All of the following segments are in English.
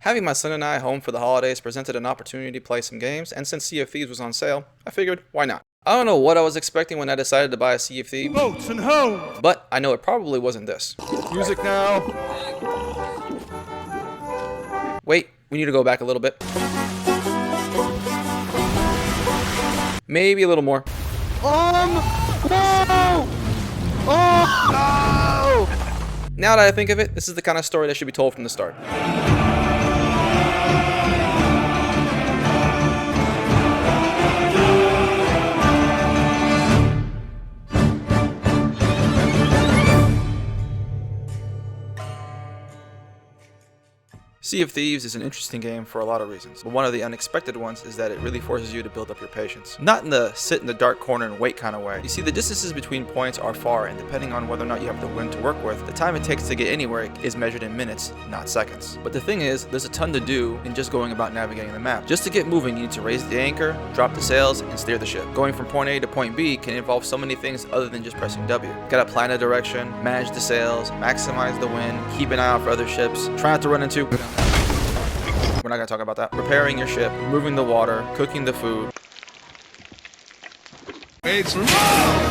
Having my son and I home for the holidays presented an opportunity to play some games, and since Sea of Thieves was on sale, I figured, why not? I don't know what I was expecting when I decided to buy a Sea of Thieves, Boats and home! but I know it probably wasn't this. Music now! Wait, we need to go back a little bit. Maybe a little more. No! Oh! No! Now that I think of it, this is the kind of story that should be told from the start. Sea of Thieves is an interesting game for a lot of reasons, but one of the unexpected ones is that it really forces you to build up your patience. Not in the sit in the dark corner and wait kind of way. You see, the distances between points are far, and depending on whether or not you have the wind to work with, the time it takes to get anywhere is measured in minutes, not seconds. But the thing is, there's a ton to do in just going about navigating the map. Just to get moving, you need to raise the anchor, drop the sails, and steer the ship. Going from point A to point B can involve so many things other than just pressing W. Gotta plan a direction, manage the sails, maximize the wind, keep an eye out for other ships, try not to run into... We're not going to talk about that. Preparing your ship, moving the water, cooking the food,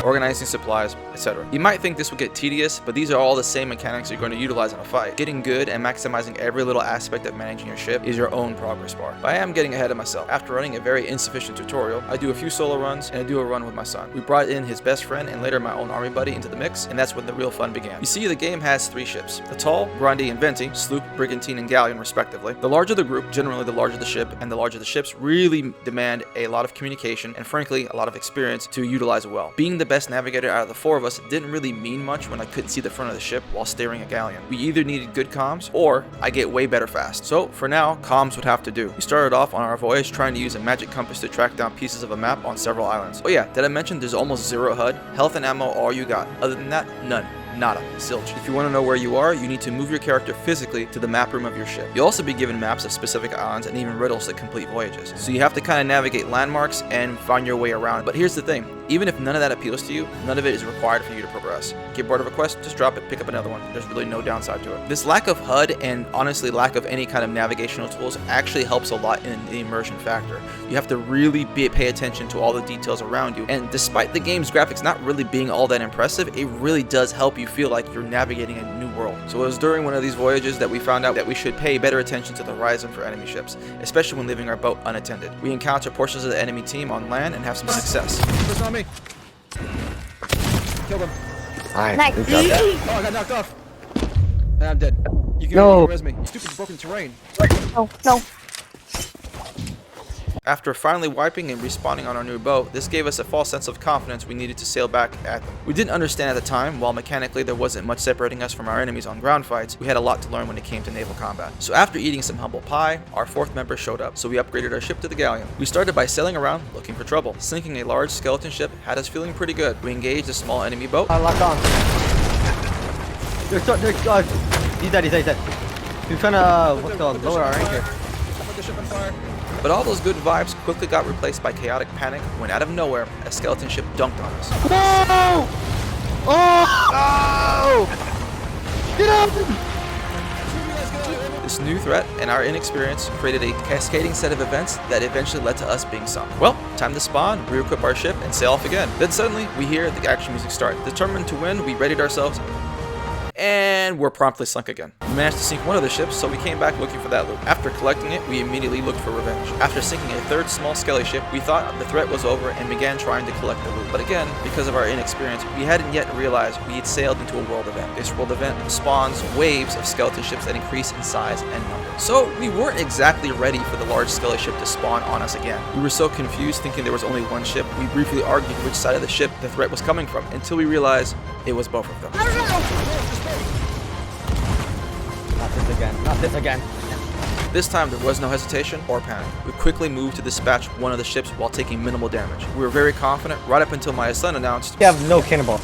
organizing supplies, etc. You might think this would get tedious, but these are all the same mechanics you're going to utilize in a fight. Getting good and maximizing every little aspect of managing your ship is your own progress bar. But I am getting ahead of myself. After running a very insufficient tutorial, I do a few solo runs and I do a run with my son. We brought in his best friend and later my own army buddy into the mix, and that's when the real fun began. You see, the game has 3 ships: the Tall, Grande, and Venti, sloop, brigantine, and galleon respectively. The larger the group, generally the larger the ship, and the larger the ships really demand a lot of communication and frankly a lot of experience to utilize well. Being the best navigator out of the 4 of us didn't really mean much when I couldn't see the front of the ship while steering a galleon. We either needed good comms or I get way better fast. So for now, comms would have to do. We started off on our voyage trying to use a magic compass to track down pieces of a map on several islands. Oh yeah, did I mention there's almost 0 HUD? Health and ammo all you got. Other than that, none. Nada. Zilch. If you want to know where you are, you need to move your character physically to the map room of your ship. You'll also be given maps of specific islands and even riddles that complete voyages. So you have to kind of navigate landmarks and find your way around. But here's the thing, even if none of that appeals to you, none of it is required for you to progress. Get bored of a quest, just drop it, pick up another one. There's really no downside to it. This lack of HUD and honestly lack of any kind of navigational tools actually helps a lot in the immersion factor. You have to really pay attention to all the details around you, and despite the game's graphics not really being all that impressive, it really does help you feel like you're navigating a new world. So it was during one of these voyages that we found out that we should pay better attention to the horizon for enemy ships, especially when leaving our boat unattended. We encounter portions of the enemy team on land and have some success. First on me! Killed him. Alright, Nice. good job, guys. Oh, I got knocked off! And I'm dead. You can No. res me. You stupid broken terrain. No, no. After finally wiping and respawning on our new boat, this gave us a false sense of confidence we needed to sail back at them. We didn't understand at the time, while mechanically there wasn't much separating us from our enemies on ground fights, we had a lot to learn when it came to naval combat. So after eating some humble pie, our 4th member showed up, so we upgraded our ship to the galleon. We started by sailing around looking for trouble. Sinking a large skeleton ship had us feeling pretty good. We engaged a small enemy boat. Lock on. He's dead, he's dead. He's trying to, what's called, lower our anchor. Put the ship on fire. But all those good vibes quickly got replaced by chaotic panic when out of nowhere, a skeleton ship dunked on us. No! Oh! No! Get up! This new threat and our inexperience created a cascading set of events that eventually led to us being sunk. Well, time to spawn, re-equip our ship, and sail off again. Then suddenly, we hear the action music start. Determined to win, we readied ourselves, and we're promptly sunk again. We managed to sink one of the ships, so we came back looking for that loot. After collecting it, we immediately looked for revenge. After sinking a 3rd small skelly ship, we thought the threat was over and began trying to collect the loot. But again, because of our inexperience, we hadn't yet realized we had sailed into a world event. This world event spawns waves of skeleton ships that increase in size and number. So we weren't exactly ready for the large skelly ship to spawn on us again. We were so confused thinking there was only one ship, we briefly argued which side of the ship the threat was coming from, until we realized it was both of them. Not this again, not this again. This time there was no hesitation or panic. We quickly moved to dispatch one of the ships while taking minimal damage. We were very confident right up until my son announced, You have no cannonball.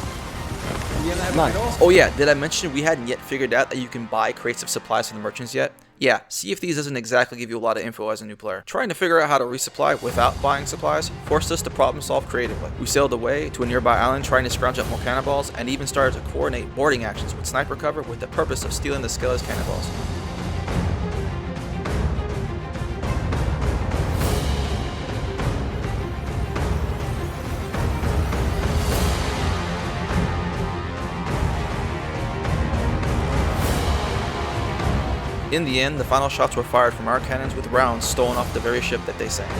None. oh yeah, did I mention we hadn't yet figured out that you can buy crates of supplies from the merchants yet? Yeah, Sea of Thieves doesn't exactly give you a lot of info as a new player. Trying to figure out how to resupply without buying supplies forced us to problem solve creatively. We sailed away to a nearby island trying to scrounge up more cannonballs and even started to coordinate boarding actions with sniper cover with the purpose of stealing the Skelly's cannonballs. In the end, the final shots were fired from our cannons with rounds stolen off the very ship that they sank.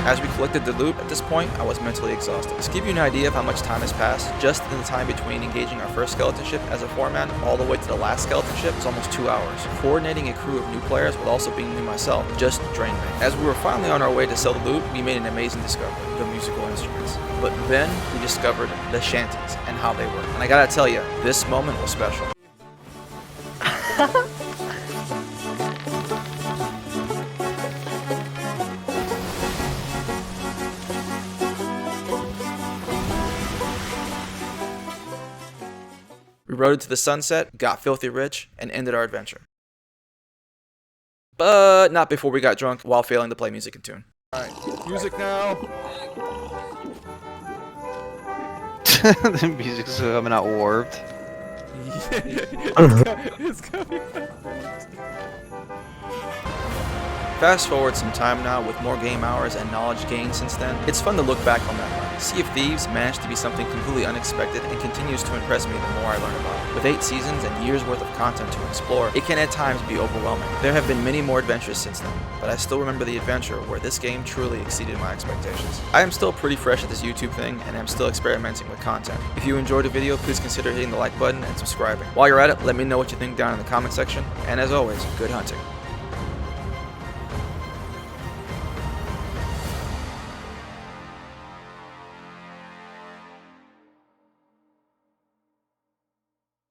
As we collected the loot, at this point, I was mentally exhausted. To give you an idea of how much time has passed, just in the time between engaging our first skeleton ship as a 4-man all the way to the last skeleton ship is almost 2 hours. Coordinating a crew of new players while also being new myself just drained me. As we were finally on our way to sell the loot, we made an amazing discovery, the musical instruments. But then we discovered the shanties and how they work. And I gotta tell you, this moment was special. We rode to the sunset, got filthy rich, and ended our adventure. But not before we got drunk while failing to play music in tune. Alright, music now. The music's coming out warped. It's coming. Fast forward some time now with more game hours and knowledge gained since then, it's fun to look back on that run. Sea of Thieves managed to be something completely unexpected and continues to impress me the more I learn about it. With 8 seasons and years worth of content to explore, it can at times be overwhelming. There have been many more adventures since then, but I still remember the adventure where this game truly exceeded my expectations. I am still pretty fresh at this YouTube thing and am still experimenting with content. If you enjoyed the video, please consider hitting the like button and subscribing. While you're at it, let me know what you think down in the comment section, and as always, good hunting.